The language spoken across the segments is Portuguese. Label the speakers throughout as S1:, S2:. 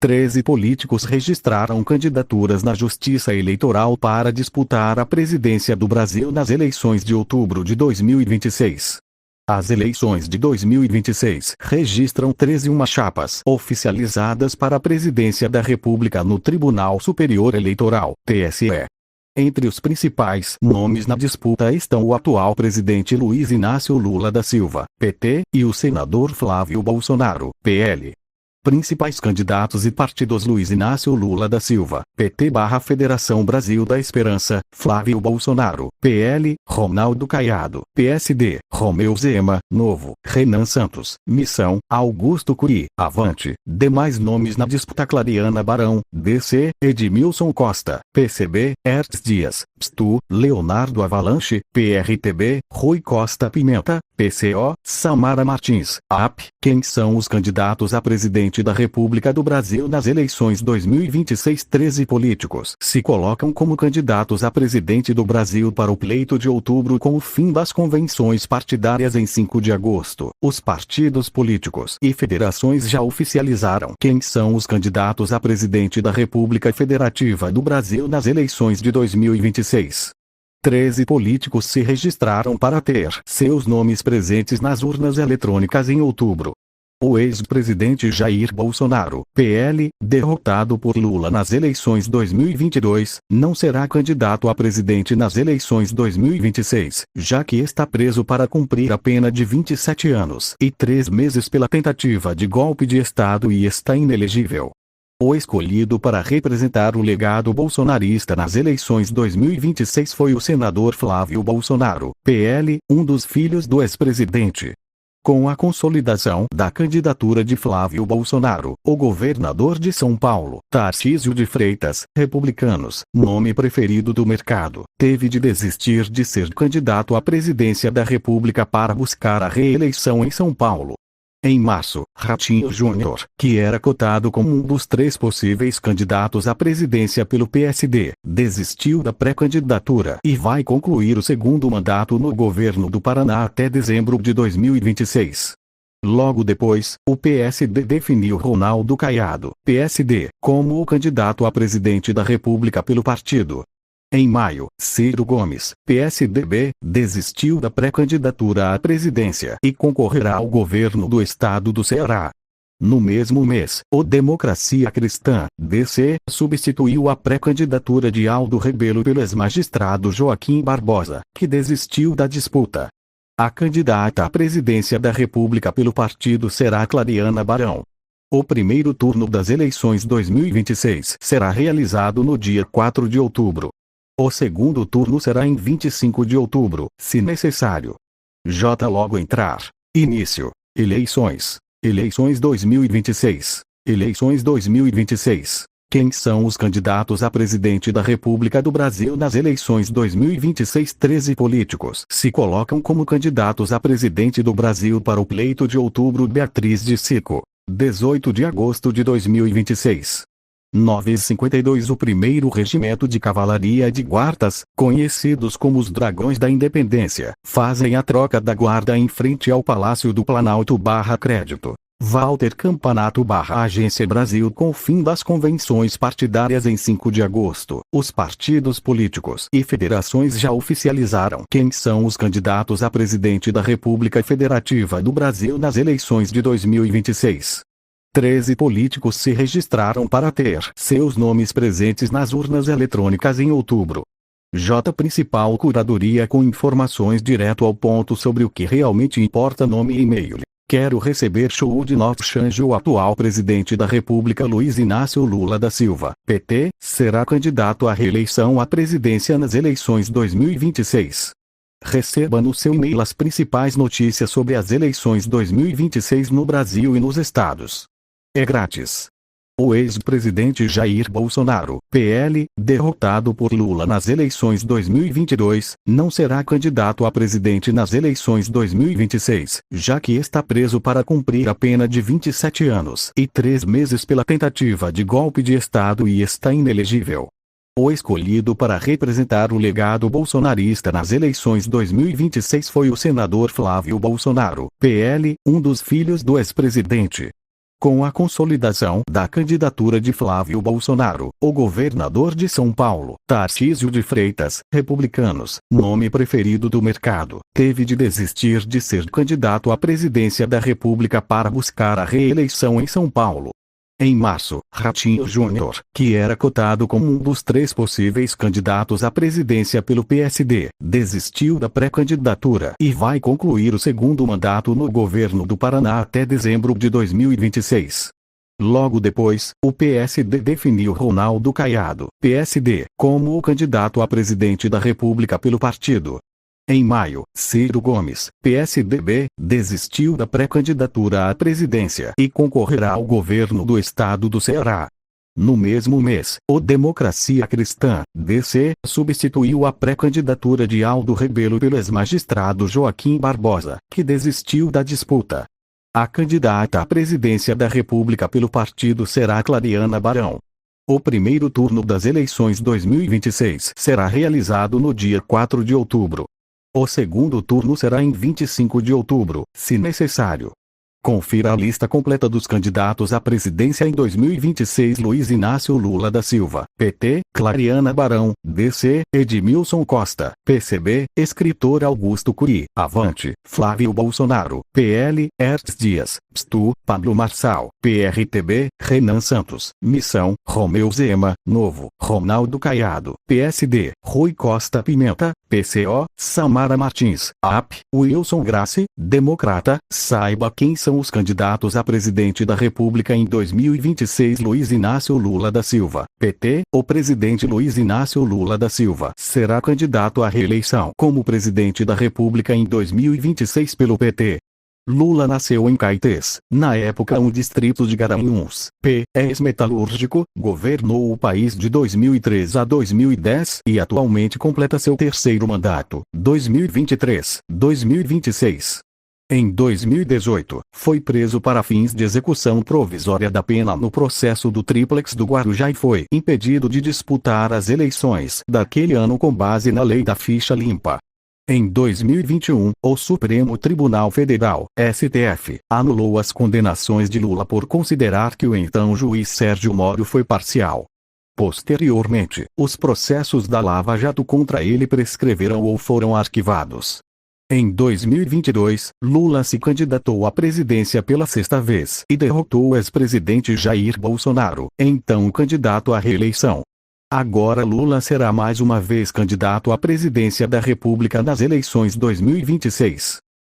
S1: 13 políticos registraram candidaturas na Justiça Eleitoral para disputar a presidência do Brasil nas eleições de outubro de 2026. As eleições de 2026 registram 13 chapas oficializadas para a presidência da República no Tribunal Superior Eleitoral, TSE. Entre os principais nomes na disputa estão o atual presidente Luiz Inácio Lula da Silva, PT, e o senador Flávio Bolsonaro, PL. Principais candidatos e partidos: Luiz Inácio Lula da Silva, PT/Federação Brasil da Esperança; Flávio Bolsonaro, PL; Ronaldo Caiado, PSD; Romeu Zema, Novo; Renan Santos, Missão; Augusto Curi, Avante. Demais nomes na disputa: Clariana Barão, DC; Edmilson Costa, PCB; Hertz Dias, PSTU; Leonardo Avalanche, PRTB; Rui Costa Pimenta, PCO; Samara Martins, AP. Quem são os candidatos a presidente da República do Brasil nas eleições 2026? 13 políticos se colocam como candidatos a presidente do Brasil para o pleito de outubro com o fim das convenções partidárias em 5 de agosto. Os partidos políticos e federações já oficializaram quem são os candidatos a presidente da República Federativa do Brasil nas eleições de 2026. 13 políticos se registraram para ter seus nomes presentes nas urnas eletrônicas em outubro. O ex-presidente Jair Bolsonaro, PL, derrotado por Lula nas eleições 2022, não será candidato a presidente nas eleições 2026, já que está preso para cumprir a pena de 27 anos e 3 meses pela tentativa de golpe de Estado e está inelegível. O escolhido para representar o legado bolsonarista nas eleições 2026 foi o senador Flávio Bolsonaro, PL, um dos filhos do ex-presidente. Com a consolidação da candidatura de Flávio Bolsonaro, o governador de São Paulo, Tarcísio de Freitas, republicanos, nome preferido do mercado, teve de desistir de ser candidato à presidência da República para buscar a reeleição em São Paulo. Em março, Ratinho Júnior, que era cotado como um dos 3 possíveis candidatos à presidência pelo PSD, desistiu da pré-candidatura e vai concluir o segundo mandato no governo do Paraná até dezembro de 2026. Logo depois, o PSD definiu Ronaldo Caiado, PSD, como o candidato a presidente da República pelo partido. Em maio, Ciro Gomes, PSDB, desistiu da pré-candidatura à presidência e concorrerá ao governo do estado do Ceará. No mesmo mês, o Democracia Cristã, DC, substituiu a pré-candidatura de Aldo Rebelo pelo ex-magistrado Joaquim Barbosa, que desistiu da disputa. A candidata à presidência da República pelo partido será Clariana Barão. O primeiro turno das eleições 2026 será realizado no dia 4 de outubro. O segundo turno será em 25 de outubro, se necessário. Logo entrar. Início. Eleições. Eleições 2026. Eleições 2026. Quem são os candidatos a presidente da República do Brasil nas eleições 2026? 13 políticos se colocam como candidatos a presidente do Brasil para o pleito de outubro. Beatriz de Circo, 18 de agosto de 2026. 952 O primeiro regimento de cavalaria de guardas, conhecidos como os Dragões da Independência, fazem a troca da guarda em frente ao Palácio do Planalto/Crédito. Walter Campanato/Agência Brasil. Com o fim das convenções partidárias em 5 de agosto, os partidos políticos e federações já oficializaram quem são os candidatos a presidente da República Federativa do Brasil nas eleições de 2026. 13 políticos se registraram para ter seus nomes presentes nas urnas eletrônicas em outubro. Principal curadoria com informações direto ao ponto sobre o que realmente importa. Nome e e-mail. Quero receber show de nosso change. O atual presidente da República Luiz Inácio Lula da Silva, PT, será candidato à reeleição à presidência nas eleições 2026. Receba no seu e-mail as principais notícias sobre as eleições 2026 no Brasil e nos estados. É grátis. O ex-presidente Jair Bolsonaro, PL, derrotado por Lula nas eleições 2022, não será candidato a presidente nas eleições 2026, já que está preso para cumprir a pena de 27 anos e 3 meses pela tentativa de golpe de Estado e está inelegível. O escolhido para representar o legado bolsonarista nas eleições 2026 foi o senador Flávio Bolsonaro, PL, um dos filhos do ex-presidente. Com a consolidação da candidatura de Flávio Bolsonaro, o governador de São Paulo, Tarcísio de Freitas, republicanos, nome preferido do mercado, teve de desistir de ser candidato à presidência da República para buscar a reeleição em São Paulo. Em março, Ratinho Júnior, que era cotado como um dos 3 possíveis candidatos à presidência pelo PSD, desistiu da pré-candidatura e vai concluir o 2º mandato no governo do Paraná até dezembro de 2026. Logo depois, o PSD definiu Ronaldo Caiado, PSD, como o candidato a presidente da República pelo partido. Em maio, Ciro Gomes, PSDB, desistiu da pré-candidatura à presidência e concorrerá ao governo do estado do Ceará. No mesmo mês, o Democracia Cristã, DC, substituiu a pré-candidatura de Aldo Rebelo pelo ex-magistrado Joaquim Barbosa, que desistiu da disputa. A candidata à presidência da República pelo partido será Clariana Barão. O primeiro turno das eleições 2026 será realizado no dia 4 de outubro. O segundo turno será em 25 de outubro, se necessário. Confira a lista completa dos candidatos à presidência em 2026: Luiz Inácio Lula da Silva, PT, Clariana Barão, DC, Edmilson Costa, PCB, escritor Augusto Cury, Avante, Flávio Bolsonaro, PL, Hertz Dias, PSTU, Pablo Marçal, PRTB, Renan Santos, Missão, Romeu Zema, Novo, Ronaldo Caiado, PSD, Rui Costa Pimenta, PCO, Samara Martins, AP, Wilson Grace, Democrata. Saiba quem são os candidatos a presidente da República em 2026: Luiz Inácio Lula da Silva, PT. O presidente Luiz Inácio Lula da Silva será candidato à reeleição como presidente da República em 2026 pelo PT. Lula nasceu em Caetés, na época um distrito de Garanhuns, P. Ex-metalúrgico, governou o país de 2003 a 2010 e atualmente completa seu 3º mandato, 2023-2026. Em 2018, foi preso para fins de execução provisória da pena no processo do Tríplex do Guarujá e foi impedido de disputar as eleições daquele ano com base na lei da ficha limpa. Em 2021, o Supremo Tribunal Federal, STF, anulou as condenações de Lula por considerar que o então juiz Sérgio Moro foi parcial. Posteriormente, os processos da Lava Jato contra ele prescreveram ou foram arquivados. Em 2022, Lula se candidatou à presidência pela 6ª vez e derrotou o ex-presidente Jair Bolsonaro, então candidato à reeleição. Agora Lula será mais uma vez candidato à presidência da República nas eleições 2026.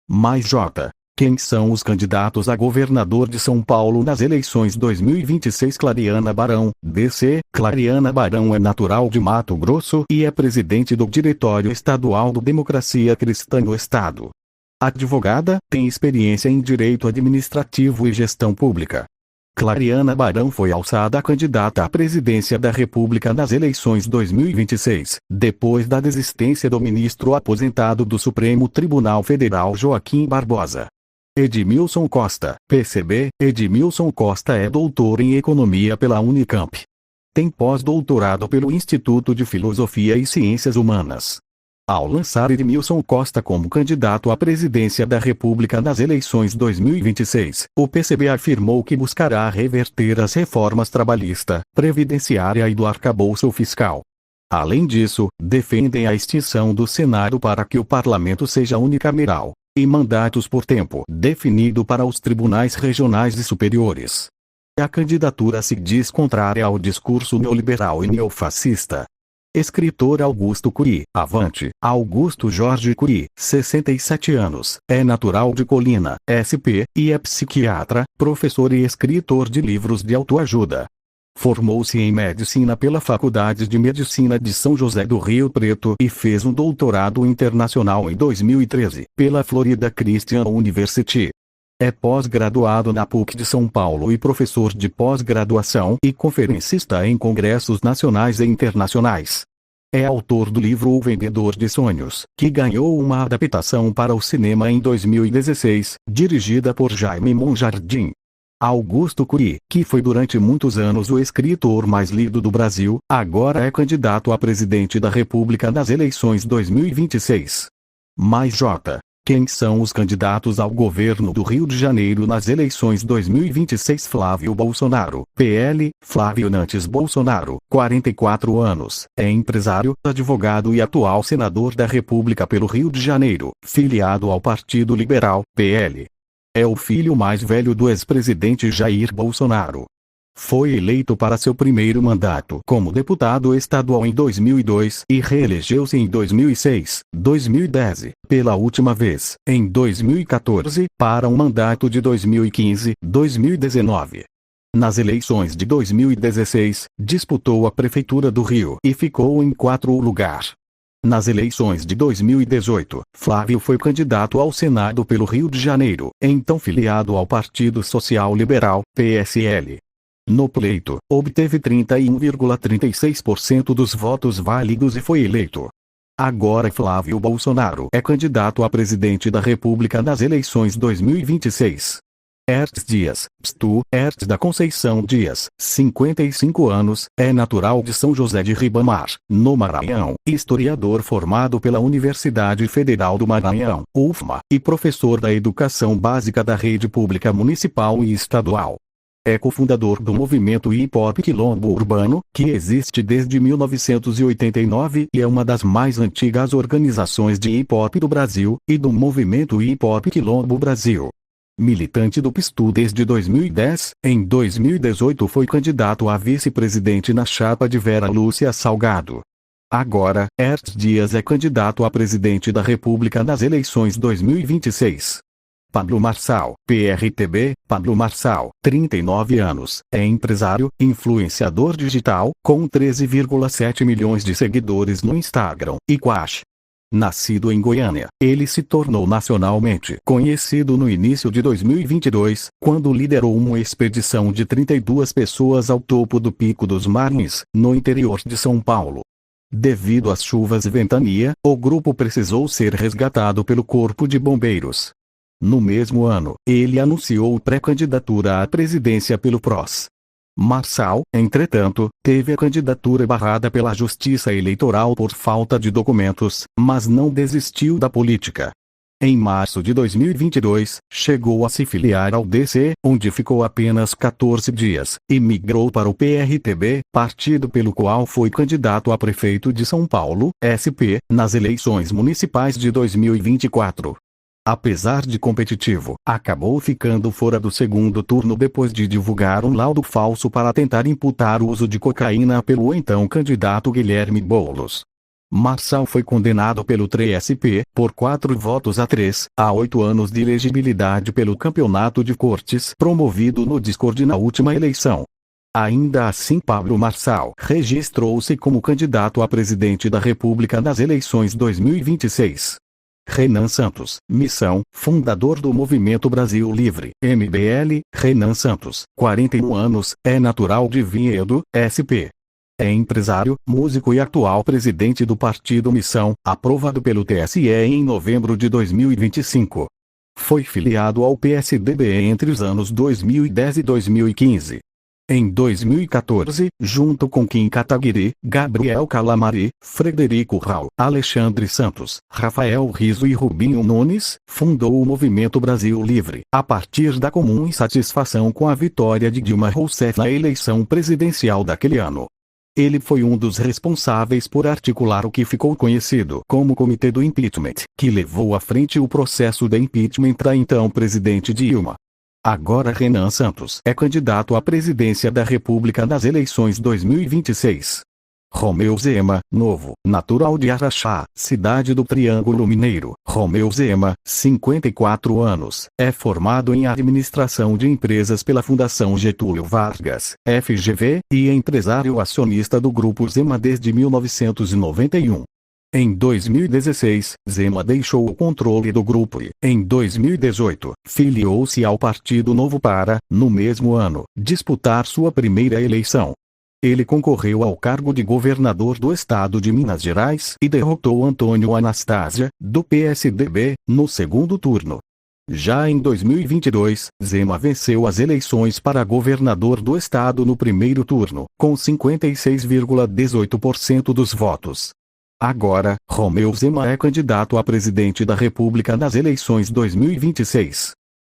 S1: Mais J. Quem são os candidatos a governador de São Paulo nas eleições 2026? Clariana Barão, DC. Clariana Barão é natural de Mato Grosso e é presidente do Diretório Estadual do Democracia Cristã no estado. Advogada, tem experiência em direito administrativo e gestão pública. Clariana Barão foi alçada candidata à presidência da República nas eleições 2026, depois da desistência do ministro aposentado do Supremo Tribunal Federal Joaquim Barbosa. Edmilson Costa, PCB. Edmilson Costa é doutor em Economia pela Unicamp. Tem pós-doutorado pelo Instituto de Filosofia e Ciências Humanas. Ao lançar Edmilson Costa como candidato à presidência da República nas eleições 2026, o PCB afirmou que buscará reverter as reformas trabalhista, previdenciária e do arcabouço fiscal. Além disso, defendem a extinção do Senado para que o parlamento seja unicameral, e mandatos por tempo definido para os tribunais regionais e superiores. A candidatura se diz contrária ao discurso neoliberal e neofascista. Escritor Augusto Cury, Avante. Augusto Jorge Cury, 67 anos, é natural de Colina, SP, e é psiquiatra, professor e escritor de livros de autoajuda. Formou-se em medicina pela Faculdade de Medicina de São José do Rio Preto e fez um doutorado internacional em 2013, pela Florida Christian University. É pós-graduado na PUC de São Paulo e professor de pós-graduação e conferencista em congressos nacionais e internacionais. É autor do livro O Vendedor de Sonhos, que ganhou uma adaptação para o cinema em 2016, dirigida por Jaime Monjardim. Augusto Cury, que foi durante muitos anos o escritor mais lido do Brasil, agora é candidato a presidente da República nas eleições 2026. Mais J. Quem são os candidatos ao governo do Rio de Janeiro nas eleições 2026? Flávio Bolsonaro, PL. Flávio Nantes Bolsonaro, 44 anos, é empresário, advogado e atual senador da República pelo Rio de Janeiro, filiado ao Partido Liberal, PL. É o filho mais velho do ex-presidente Jair Bolsonaro. Foi eleito para seu primeiro mandato como deputado estadual em 2002 e reelegeu-se em 2006, 2010, pela última vez, em 2014, para um mandato de 2015, 2019. Nas eleições de 2016, disputou a Prefeitura do Rio e ficou em quarto lugar. Nas eleições de 2018, Flávio foi candidato ao Senado pelo Rio de Janeiro, então filiado ao Partido Social Liberal, PSL. No pleito, obteve 31,36% dos votos válidos e foi eleito. Agora Flávio Bolsonaro é candidato a presidente da República nas eleições 2026. Hertz Dias, PSTU, Hertz da Conceição Dias, 55 anos, é natural de São José de Ribamar, no Maranhão, historiador formado pela Universidade Federal do Maranhão, UFMA, e professor da Educação Básica da Rede Pública Municipal e Estadual. É cofundador do movimento Hip Hop Quilombo Urbano, que existe desde 1989 e é uma das mais antigas organizações de hip hop do Brasil, e do movimento Hip Hop Quilombo Brasil. Militante do PSTU desde 2010, em 2018 foi candidato a vice-presidente na chapa de Vera Lúcia Salgado. Agora, Hertz Dias é candidato a presidente da República nas eleições 2026. Pablo Marçal, PRTB. Pablo Marçal, 39 anos, é empresário, influenciador digital, com 13,7 milhões de seguidores no Instagram e Quash. Nascido em Goiânia, ele se tornou nacionalmente conhecido no início de 2022, quando liderou uma expedição de 32 pessoas ao topo do Pico dos Marins, no interior de São Paulo. Devido às chuvas e ventania, o grupo precisou ser resgatado pelo Corpo de Bombeiros. No mesmo ano, ele anunciou pré-candidatura à presidência pelo PROS. Marçal, entretanto, teve a candidatura barrada pela Justiça Eleitoral por falta de documentos, mas não desistiu da política. Em março de 2022, chegou a se filiar ao DC, onde ficou apenas 14 dias, e migrou para o PRTB, partido pelo qual foi candidato a prefeito de São Paulo, SP, nas eleições municipais de 2024. Apesar de competitivo, acabou ficando fora do segundo turno depois de divulgar um laudo falso para tentar imputar o uso de cocaína pelo então candidato Guilherme Boulos. Marçal foi condenado pelo TRE-SP, por 4-3, a 8 anos de elegibilidade pelo Campeonato de Cortes promovido no Discord na última eleição. Ainda assim, Pablo Marçal registrou-se como candidato a presidente da República nas eleições 2026. Renan Santos, Missão, fundador do Movimento Brasil Livre, MBL. Renan Santos, 41 anos, é natural de Vinhedo, SP. É empresário, músico e atual presidente do partido Missão, aprovado pelo TSE em novembro de 2025. Foi filiado ao PSDB entre os anos 2010 e 2015. Em 2014, junto com Kim Kataguiri, Gabriel Calamari, Frederico Rau, Alexandre Santos, Rafael Rizzo e Rubinho Nunes, fundou o Movimento Brasil Livre, a partir da comum insatisfação com a vitória de Dilma Rousseff na eleição presidencial daquele ano. Ele foi um dos responsáveis por articular o que ficou conhecido como Comitê do Impeachment, que levou à frente o processo de impeachment da então presidente Dilma. Agora Renan Santos é candidato à presidência da República nas eleições 2026. Romeu Zema, novo, natural de Araxá, cidade do Triângulo Mineiro. Romeu Zema, 54 anos, é formado em administração de empresas pela Fundação Getúlio Vargas, FGV, e é empresário acionista do Grupo Zema desde 1991. Em 2016, Zema deixou o controle do grupo e, em 2018, filiou-se ao Partido Novo para, no mesmo ano, disputar sua primeira eleição. Ele concorreu ao cargo de governador do estado de Minas Gerais e derrotou Antônio Anastásia, do PSDB, no segundo turno. Já em 2022, Zema venceu as eleições para governador do estado no primeiro turno, com 56,18% dos votos. Agora, Romeu Zema é candidato a presidente da República nas eleições 2026.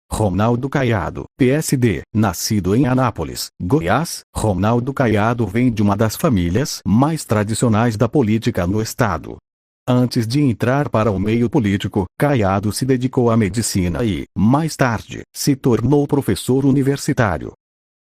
S1: Ronaldo Caiado, PSD, nascido em Anápolis, Goiás. Ronaldo Caiado vem de uma das famílias mais tradicionais da política no estado. Antes de entrar para o meio político, Caiado se dedicou à medicina e, mais tarde, se tornou professor universitário.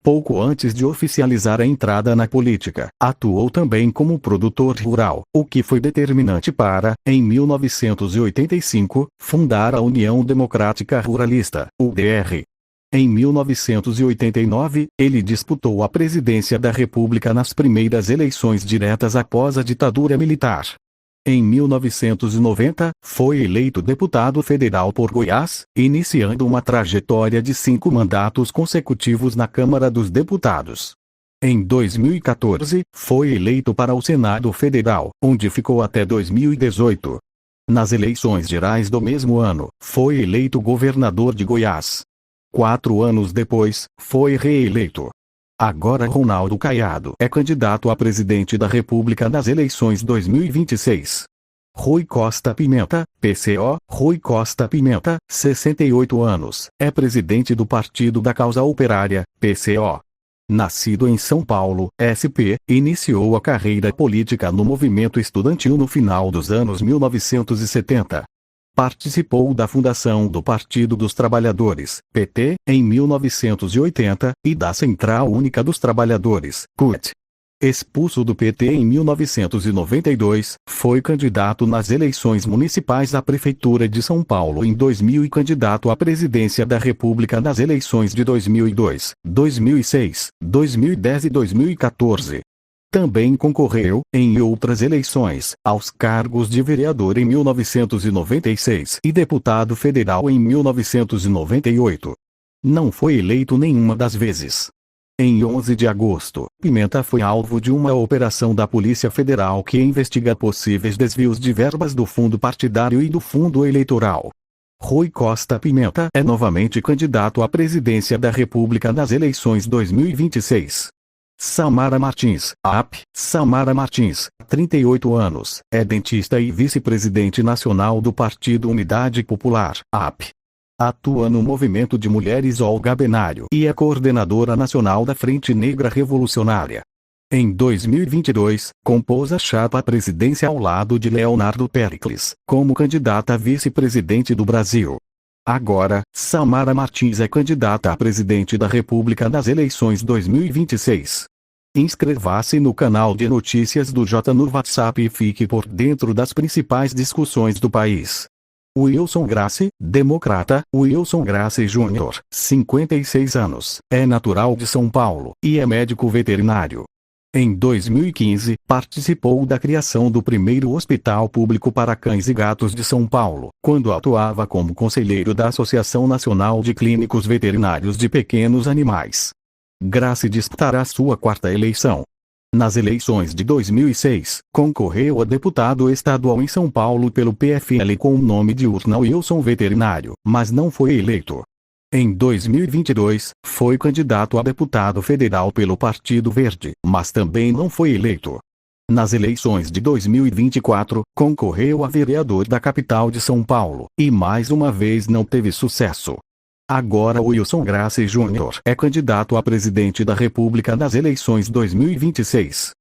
S1: Pouco antes de oficializar a entrada na política, atuou também como produtor rural, o que foi determinante para, em 1985, fundar a União Democrática Ruralista, UDR. Em 1989, ele disputou a presidência da República nas primeiras eleições diretas após a ditadura militar. Em 1990, foi eleito deputado federal por Goiás, iniciando uma trajetória de 5 mandatos consecutivos na Câmara dos Deputados. Em 2014, foi eleito para o Senado Federal, onde ficou até 2018. Nas eleições gerais do mesmo ano, foi eleito governador de Goiás. 4 anos depois, foi reeleito. Agora Ronaldo Caiado é candidato a presidente da República nas eleições 2026. Rui Costa Pimenta, PCO. Rui Costa Pimenta, 68 anos, é presidente do Partido da Causa Operária, PCO. Nascido em São Paulo, SP, iniciou a carreira política no movimento estudantil no final dos anos 1970. Participou da fundação do Partido dos Trabalhadores, PT, em 1980, e da Central Única dos Trabalhadores, CUT. Expulso do PT em 1992, foi candidato nas eleições municipais à Prefeitura de São Paulo em 2000 e candidato à presidência da República nas eleições de 2002, 2006, 2010 e 2014. Também concorreu, em outras eleições, aos cargos de vereador em 1996 e deputado federal em 1998. Não foi eleito nenhuma das vezes. Em 11 de agosto, Pimenta foi alvo de uma operação da Polícia Federal que investiga possíveis desvios de verbas do fundo partidário e do fundo eleitoral. Rui Costa Pimenta é novamente candidato à presidência da República nas eleições 2026. Samara Martins, AP. Samara Martins, 38 anos, é dentista e vice-presidente nacional do Partido Unidade Popular, AP. Atua no Movimento de Mulheres Olga Benário e é coordenadora nacional da Frente Negra Revolucionária. Em 2022, compôs a chapa à presidência ao lado de Leonardo Pericles, como candidata a vice-presidente do Brasil. Agora, Samara Martins é candidata a presidente da República nas eleições 2026. Inscreva-se no canal de notícias do J no WhatsApp e fique por dentro das principais discussões do país. Wilson Grace, democrata. Wilson Grace Júnior, 56 anos, é natural de São Paulo e é médico veterinário. Em 2015, participou da criação do primeiro hospital público para cães e gatos de São Paulo, quando atuava como conselheiro da Associação Nacional de Clínicos Veterinários de Pequenos Animais. Grace disputará sua 4ª eleição. Nas eleições de 2006, concorreu a deputado estadual em São Paulo pelo PFL com o nome de urna Wilson Veterinário, mas não foi eleito. Em 2022, foi candidato a deputado federal pelo Partido Verde, mas também não foi eleito. Nas eleições de 2024, concorreu a vereador da capital de São Paulo, e mais uma vez não teve sucesso. Agora Wilson Grace Júnior é candidato a presidente da República nas eleições 2026.